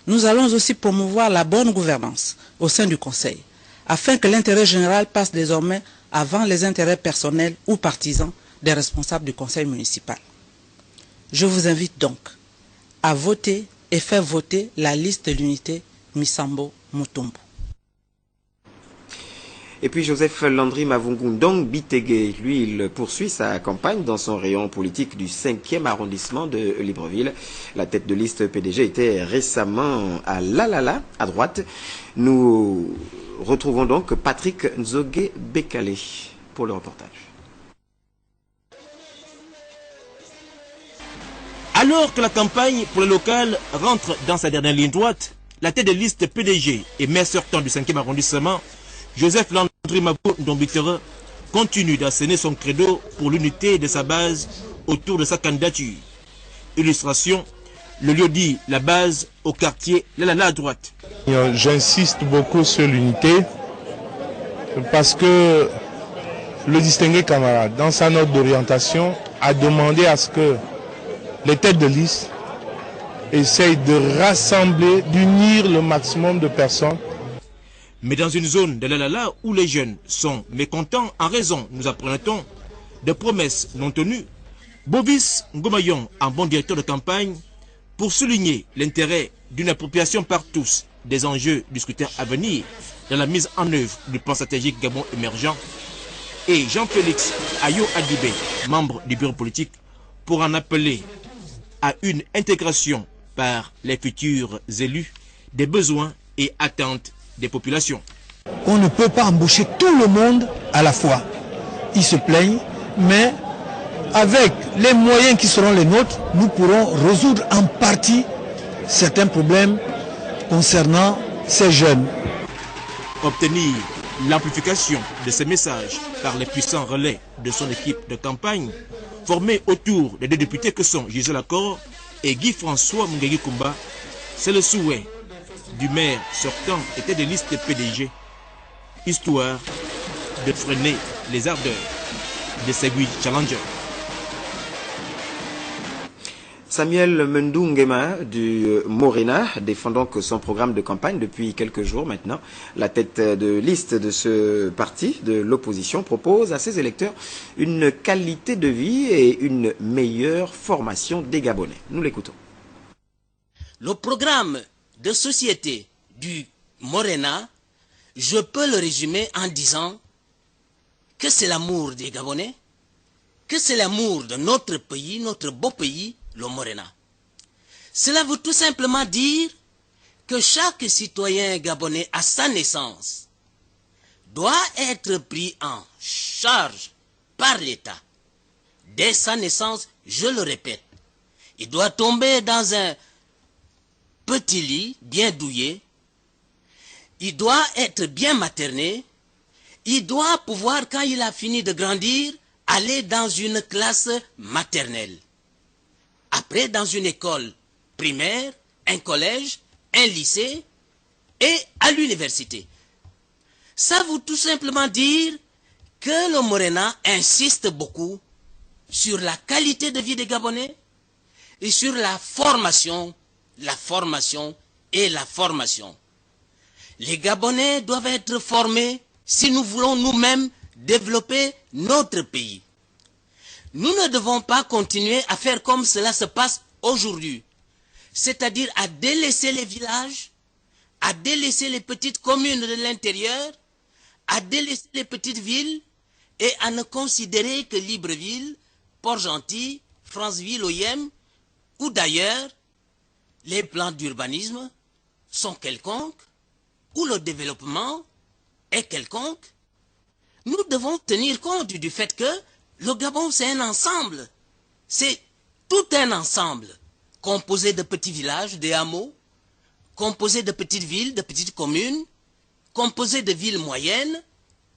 Nous allons aussi promouvoir la bonne gouvernance au sein du conseil, afin que l'intérêt général passe désormais avant les intérêts personnels ou partisans des responsables du conseil municipal. Je vous invite donc à voter et faire voter la liste de l'unité Misambo Mutumbu. Et puis Joseph Landry Mavungundong Bitege, lui, il poursuit sa campagne dans son rayon politique du 5e arrondissement de Libreville. La tête de liste PDG était récemment à Lalala, à droite. Nous retrouvons donc Patrick Nzogue Bekale pour le reportage. Alors que la campagne pour le local rentre dans sa dernière ligne droite, la tête de liste PDG et maire sortant du 5e arrondissement, Joseph Landry Mavungundong continue d'asséner son credo pour l'unité de sa base autour de sa candidature. Illustration, le lieu dit la base au quartier Lalala à droite. J'insiste beaucoup sur l'unité parce que le distingué camarade, dans sa note d'orientation, a demandé à ce que les têtes de liste essayent de rassembler, d'unir le maximum de personnes. Mais dans une zone de Lalala où les jeunes sont mécontents en raison, nous apprenons, de promesses non tenues, Bovis Ngomayon, en bon directeur de campagne, pour souligner l'intérêt d'une appropriation par tous des enjeux du scrutin à venir dans la mise en œuvre du plan stratégique Gabon émergent, et Jean-Félix Ayo Adibé, membre du bureau politique, pour en appeler à une intégration par les futurs élus des besoins et attentes des populations. On ne peut pas embaucher tout le monde à la fois. Ils se plaignent, mais avec les moyens qui seront les nôtres, nous pourrons résoudre en partie certains problèmes concernant ces jeunes. Obtenir l'amplification de ces messages par les puissants relais de son équipe de campagne formé autour des deux députés que sont Gisèle Accor et Guy-François Mungegi Kumba. C'est le souhait du maire sortant et tête de liste PDG, histoire de freiner les ardeurs de Segui Challenger. Samuel Mendungema du Morena défend donc son programme de campagne depuis quelques jours maintenant. La tête de liste de ce parti de l'opposition propose à ses électeurs une qualité de vie et une meilleure formation des Gabonais. Nous l'écoutons. Le programme de société du Morena, je peux le résumer en disant que c'est l'amour des Gabonais, que c'est l'amour de notre pays, notre beau pays, le Morena. Cela veut tout simplement dire que chaque citoyen gabonais à sa naissance doit être pris en charge par l'État. Dès sa naissance, je le répète, il doit tomber dans un petit lit bien douillet, il doit être bien materné, il doit pouvoir, quand il a fini de grandir, aller dans une classe maternelle. Après, dans une école primaire, un collège, un lycée et à l'université. Ça veut tout simplement dire que le Morena insiste beaucoup sur la qualité de vie des Gabonais et sur la formation et la formation. Les Gabonais doivent être formés si nous voulons nous-mêmes développer notre pays. Nous ne devons pas continuer à faire comme cela se passe aujourd'hui, c'est-à-dire à délaisser les villages, à délaisser les petites communes de l'intérieur, à délaisser les petites villes et à ne considérer que Libreville, Port-Gentil, Franceville, Oyem ou d'ailleurs, les plans d'urbanisme sont quelconques ou le développement est quelconque. Nous devons tenir compte du fait que le Gabon, c'est un ensemble. C'est tout un ensemble composé de petits villages, de hameaux, composé de petites villes, de petites communes, composé de villes moyennes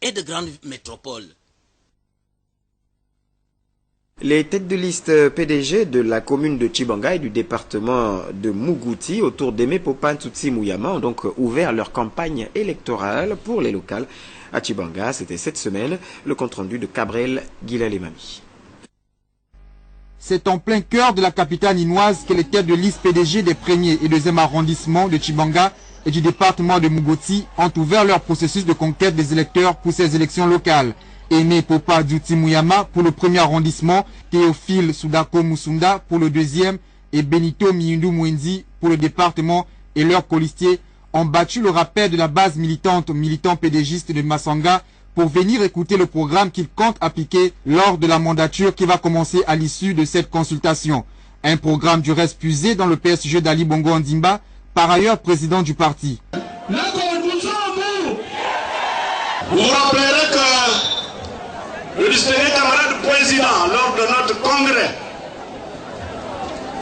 et de grandes métropoles. Les têtes de liste PDG de la commune de Tchibanga et du département de Mougouti autour d'Aimé Popan Tutsi Mouyama ont donc ouvert leur campagne électorale pour les locales à Tchibanga. C'était cette semaine, le compte-rendu de Cabrel Guilalemami. C'est en plein cœur de la capitale ninoise que les têtes de liste PDG des 1er et 2e arrondissements de Tchibanga et du département de Mougouti ont ouvert leur processus de conquête des électeurs pour ces élections locales. Aimé Popa Djouti Mouyama pour le 1er arrondissement, Théophile Soudako Moussunda pour le 2e et Benito Miundu Mouendi pour le département et leurs colistiers ont battu le rappel de la base militante militant pédégiste de Massanga pour venir écouter le programme qu'ils comptent appliquer lors de la mandature qui va commencer à l'issue de cette consultation. Un programme du reste puisé dans le PSG d'Ali Bongo Ondimba, par ailleurs président du parti. Vous rappellerez que le distingué camarade président, lors de notre congrès,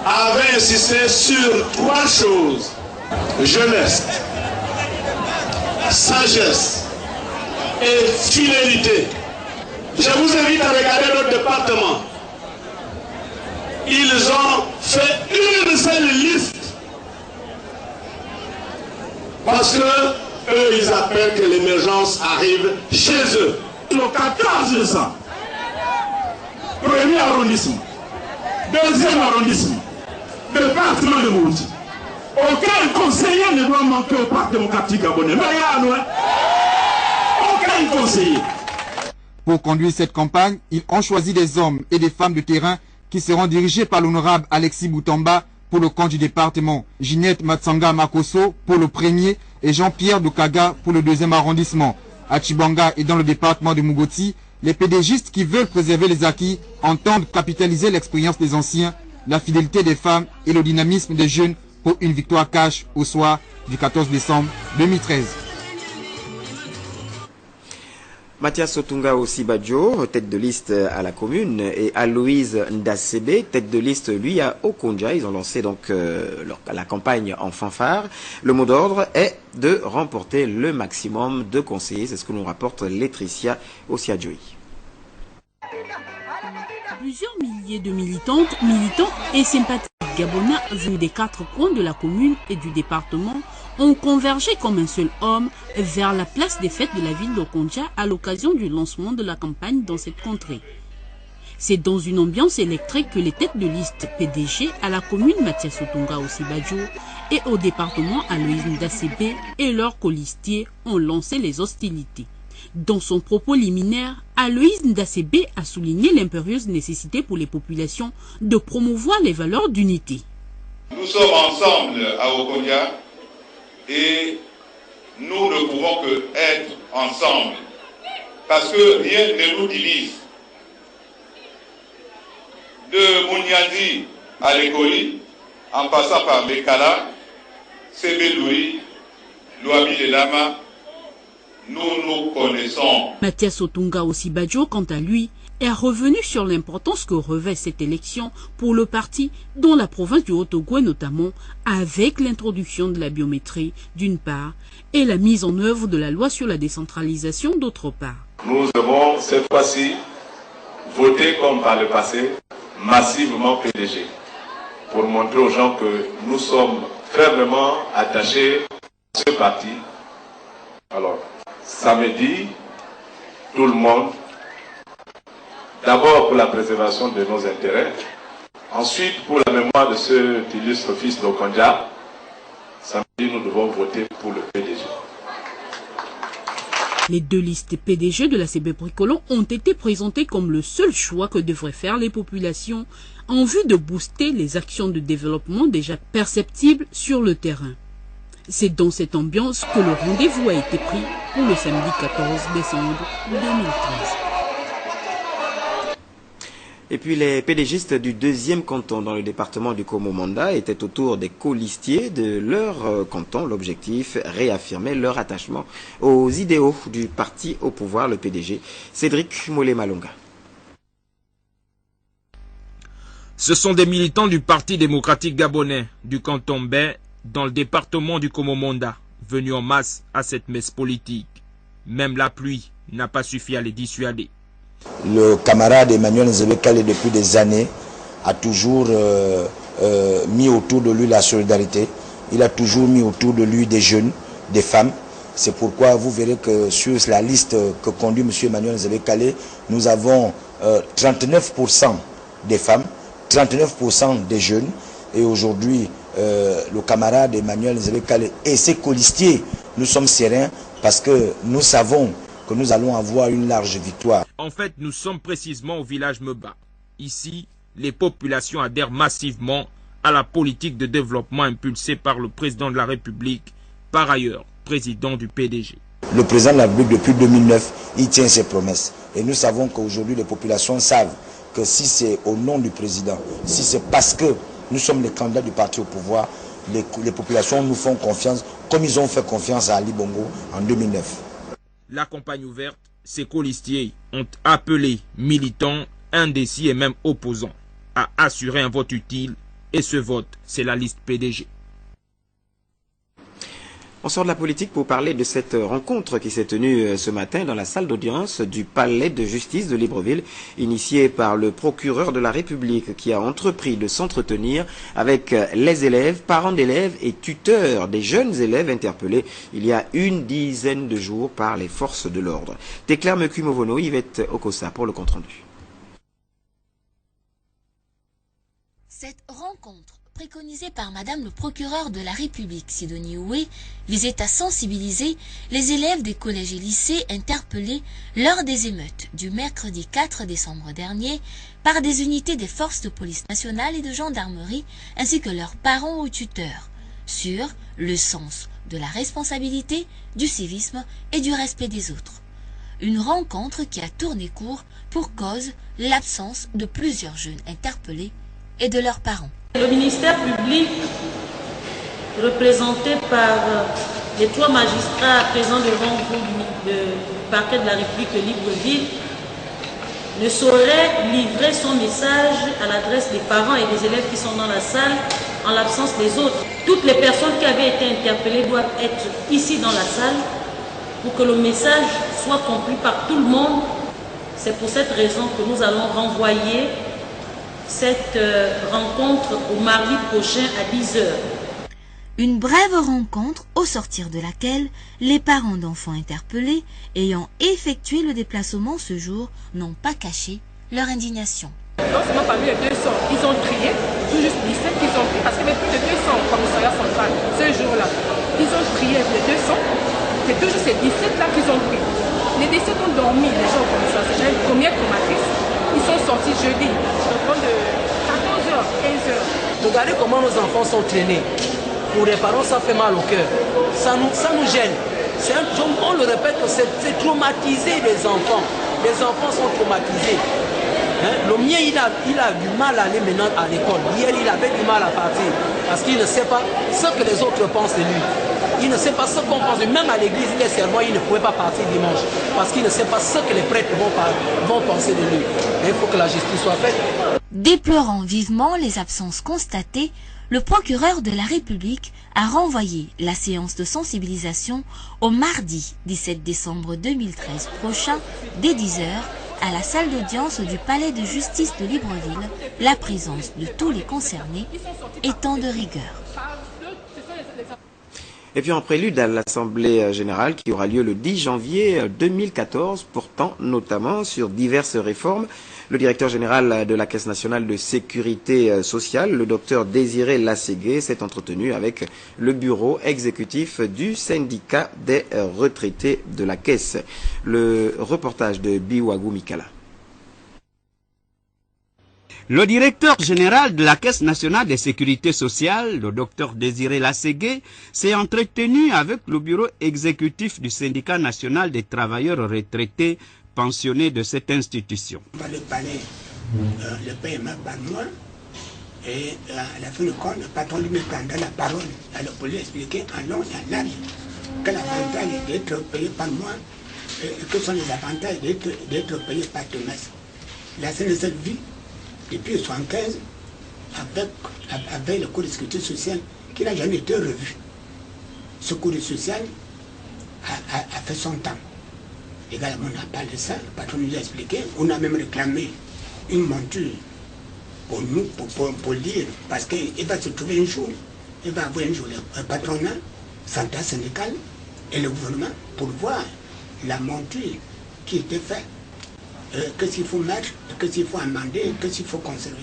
avait insisté sur 3 choses. Jeunesse, sagesse et fidélité. Je vous invite à regarder notre département. Ils ont fait une seule liste. Parce que eux, ils appellent que l'émergence arrive chez eux. Le 14 décembre, 1er arrondissement, 2e arrondissement, département de Mounti. Aucun conseiller ne doit manquer au Parti démocratique gabonais. Mais regarde, aucun conseiller. Pour conduire cette campagne, ils ont choisi des hommes et des femmes de terrain qui seront dirigés par l'honorable Alexis Boutamba pour le compte du département, Ginette Matsanga Makoso pour le 1er et Jean-Pierre Doukaga pour le 2e arrondissement. À Tchibanga et dans le département de Mougouti, les pédégistes qui veulent préserver les acquis entendent capitaliser l'expérience des anciens, la fidélité des femmes et le dynamisme des jeunes pour une victoire cash au soir du 14 décembre 2013. Mathias Otunga Osibadjo, tête de liste à la commune, et Aloïse Ndasebe, tête de liste, lui, à Okonja. Ils ont lancé donc la campagne en fanfare. Le mot d'ordre est de remporter le maximum de conseillers. C'est ce que nous rapporte Laetitia Osiadjoui. Plusieurs milliers de militantes, militants et sympathiques gabonais venus des 4 coins de la commune et du département ont convergé comme un seul homme vers la place des fêtes de la ville d'Okondja à l'occasion du lancement de la campagne dans cette contrée. C'est dans une ambiance électrique que les têtes de liste PDG à la commune Mathias Otunga Osibadjo et au département Aloïs Ndasebe et leurs colistiers ont lancé les hostilités. Dans son propos liminaire, Aloïs Ndasebe a souligné l'impérieuse nécessité pour les populations de promouvoir les valeurs d'unité. Nous sommes ensemble à Okondja et nous ne pouvons que être ensemble parce que rien ne nous divise. De Mouniadi à l'Ekoli, en passant par Mekala, Sebedouri, Louabi et Lama, nous nous connaissons. Mathias Otunga Osibadjo, quant à lui, est revenu sur l'importance que revêt cette élection pour le parti, dont la province du Haut-Ogooué notamment, avec l'introduction de la biométrie d'une part et la mise en œuvre de la loi sur la décentralisation d'autre part. Nous avons cette fois-ci voté comme par le passé, massivement PDG, pour montrer aux gens que nous sommes fermement attachés à ce parti. Alors, samedi, tout le monde, d'abord pour la préservation de nos intérêts, ensuite pour la mémoire de ce illustre fils d'Okondja, samedi nous devons voter pour le PDG. Les deux listes PDG de la CB Bricolon ont été présentées comme le seul choix que devraient faire les populations en vue de booster les actions de développement déjà perceptibles sur le terrain. C'est dans cette ambiance que le rendez-vous a été pris pour le samedi 14 décembre 2013. Et puis les pédégistes du 2e canton dans le département du Komomanda étaient autour des colistiers de leur canton. L'objectif, réaffirmer leur attachement aux idéaux du parti au pouvoir, le PDG. Cédric Molé-Malonga. Ce sont des militants du Parti démocratique gabonais du canton Bay dans le département du Komomanda, venus en masse à cette messe politique. Même la pluie n'a pas suffi à les dissuader. Le camarade Emmanuel Nzebe-Kale, depuis des années, a toujours mis autour de lui la solidarité. Il a toujours mis autour de lui des jeunes, des femmes. C'est pourquoi vous verrez que sur la liste que conduit M. Emmanuel Nzebe-Kale, nous avons 39% des femmes, 39% des jeunes. Et aujourd'hui, le camarade Emmanuel Nzebe-Kale et ses colistiers, nous sommes sereins parce que nous savons que nous allons avoir une large victoire. En fait, nous sommes précisément au village Meba. Ici, les populations adhèrent massivement à la politique de développement impulsée par le président de la République, par ailleurs président du PDG. Le président de la République, depuis 2009, il tient ses promesses. Et nous savons qu'aujourd'hui, les populations savent que si c'est au nom du président, si c'est parce que nous sommes les candidats du parti au pouvoir, les populations nous font confiance, comme ils ont fait confiance à Ali Bongo en 2009. La campagne ouverte, ces colistiers ont appelé militants, indécis et même opposants à assurer un vote utile. Et ce vote, c'est la liste PDG. On sort de la politique pour parler de cette rencontre qui s'est tenue ce matin dans la salle d'audience du palais de justice de Libreville, initiée par le procureur de la République qui a entrepris de s'entretenir avec les élèves, parents d'élèves et tuteurs des jeunes élèves interpellés il y a une dizaine de jours par les forces de l'ordre. Téclair Mekumovono, Yvette Okosa pour le compte-rendu. Cette rencontre préconisée par Madame le procureur de la République, Sidonie Oué, visait à sensibiliser les élèves des collèges et lycées interpellés lors des émeutes du mercredi 4 décembre dernier par des unités des forces de police nationale et de gendarmerie ainsi que leurs parents ou tuteurs sur le sens de la responsabilité, du civisme et du respect des autres. Une rencontre qui a tourné court pour cause l'absence de plusieurs jeunes interpellés et de leurs parents. Le ministère public, représenté par les 3 magistrats présents devant vous du parquet de la République de Libreville, ne saurait livrer son message à l'adresse des parents et des élèves qui sont dans la salle en l'absence des autres. Toutes les personnes qui avaient été interpellées doivent être ici dans la salle pour que le message soit compris par tout le monde. C'est pour cette raison que nous allons renvoyer cette rencontre au mardi prochain à 10h. Une brève rencontre au sortir de laquelle les parents d'enfants interpellés ayant effectué le déplacement ce jour n'ont pas caché leur indignation. Non seulement parmi les 200, ils ont trié, tout juste 17 qu'ils ont pris, parce qu'il y avait plus de 200 au commissariat central ce jour-là. Ils ont trié les 200, c'est toujours ces 17-là qu'ils ont pris. Les 17 ont dormi, les gens au commissariat, c'est une première formatrice. Ils sont sortis jeudi, donc de 14h, 15h. Regardez comment nos enfants sont traînés. Pour les parents, ça fait mal au cœur. Ça nous gêne. On le répète, c'est traumatiser les enfants. Les enfants sont traumatisés. Le mien, il a du mal à aller maintenant à l'école. Hier, il avait du mal à partir. Parce qu'il ne sait pas ce que les autres pensent de lui. Il ne sait pas ce qu'on pense de lui. Même à l'église, il est serment, il ne pouvait pas partir dimanche. Parce qu'il ne sait pas ce que les prêtres vont penser de lui. Mais il faut que la justice soit faite. Déplorant vivement les absences constatées, le procureur de la République a renvoyé la séance de sensibilisation au mardi 17 décembre 2013 prochain, dès 10h, à la salle d'audience du palais de justice de Libreville, la présence de tous les concernés étant de rigueur. Et puis en prélude à l'Assemblée générale qui aura lieu le 10 janvier 2014, portant notamment sur diverses réformes, le directeur général de la Caisse nationale de sécurité sociale, le docteur Désiré Lasségué, s'est entretenu avec le bureau exécutif du syndicat des retraités de la Caisse. Le reportage de Biwagou Mikala. Le directeur général de la Caisse nationale de sécurité sociale, le docteur Désiré Lasségué, s'est entretenu avec le bureau exécutif du syndicat national des travailleurs retraités pensionnés de cette institution. On va le palais, le paiement par mois, et à la fin du compte, le patron lui prendra la parole. Alors pour lui expliquer en long et en large quel avantage d'être payé par mois et quels sont les avantages d'être payé par trimestre. La CNSL vit depuis 1975 avec le cours de sécurité sociale qui n'a jamais été revu. Ce cours de social a fait son temps. Également, on a parlé de ça, le patron nous a expliqué. On a même réclamé une monture pour nous, pour dire, parce qu'il va se trouver un jour, il va avoir un jour le patronat, central syndical et le gouvernement pour voir la monture qui était faite, qu'est-ce qu'il faut mettre, qu'est-ce qu'il faut amender, qu'est-ce qu'il faut conserver.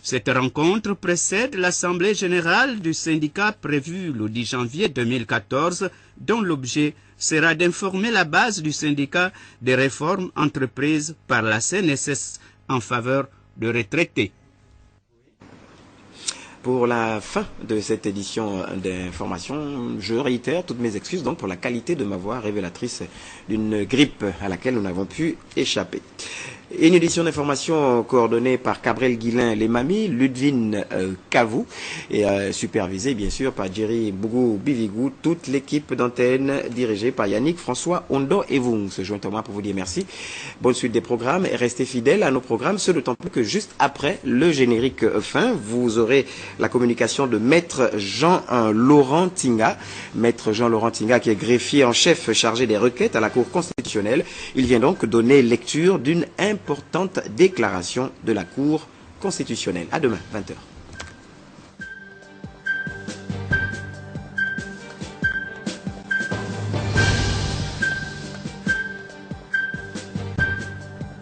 Cette rencontre précède l'Assemblée générale du syndicat prévue le 10 janvier 2014, dont l'objet sera d'informer la base du syndicat des réformes entreprises par la CNSS en faveur de retraités. Pour la fin de cette édition d'information, je réitère toutes mes excuses donc pour la qualité de ma voix révélatrice d'une grippe à laquelle nous n'avons pu échapper. Une édition d'information coordonnée par Cabrel Guilin Lemami, Ludwin Kavou et supervisée bien sûr par Jerry Bougou Bivigou, toute l'équipe d'antenne dirigée par Yannick François Ondo et vous se joint à moi pour vous dire merci. Bonne suite des programmes et restez fidèles à nos programmes, ce d'autant plus que juste après le générique fin, vous aurez la communication de Maître Jean-Laurent Tinga. Maître Jean-Laurent Tinga qui est greffier en chef chargé des requêtes à la Cour constitutionnelle. Il vient donc donner lecture d'une importante déclaration de la Cour constitutionnelle. À demain, 20h.